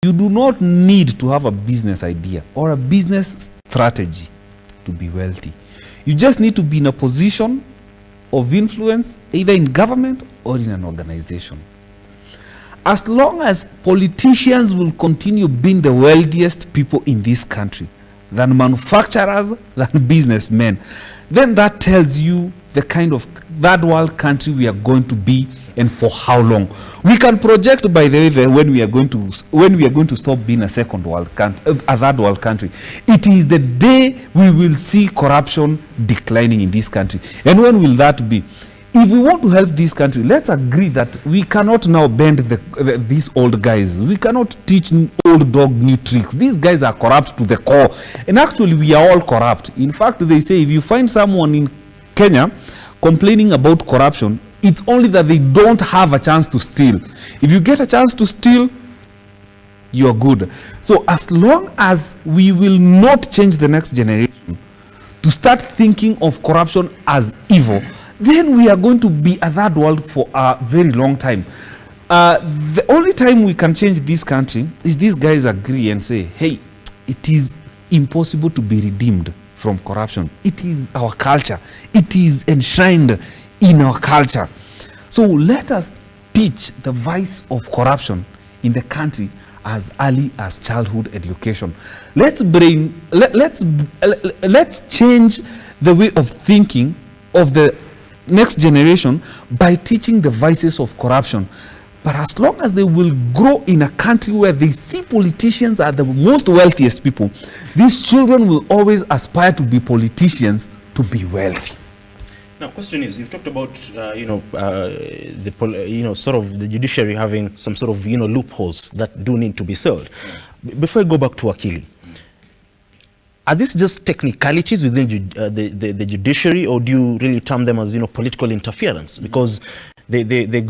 You do not need to have a business idea or a business strategy to be wealthy. You just need to be in a position of influence, either in government or in an organization. As long as politicians will continue being the wealthiest people in this country, than manufacturers, than businessmen, then that tells you the kind of third world country we are going to be and for how long. We can project, by the way, when we are going to stop being a second world country, a third world country. It is the day we will see corruption declining in this country. And when will that be? If we want to help this country, let's agree that we cannot now bend these old guys. We cannot teach old dog new tricks. These guys are corrupt to the core. And actually, we are all corrupt. In fact, they say if you find someone in Kenya complaining about corruption, it's only that they don't have a chance to steal. If you get a chance to steal, you're good. So as long as we will not change the next generation to start thinking of corruption as evil, then we are going to be a third world for a very long time. The only time we can change this country is these guys agree and say, hey, it is impossible to be redeemed from corruption. It is our culture. It is enshrined in our culture. So let us teach the vice of corruption in the country as early as childhood education. Let's change the way of thinking of the next generation by teaching the vices of corruption. But as long as they will grow in a country where they see politicians are the most wealthiest people, these children will always aspire to be politicians to be wealthy. Now, question is, you've talked about sort of the judiciary having some sort of loopholes that do need to be solved. Before I go back to Wakili, are these just technicalities within the judiciary, or do you really term them as political interference? Because the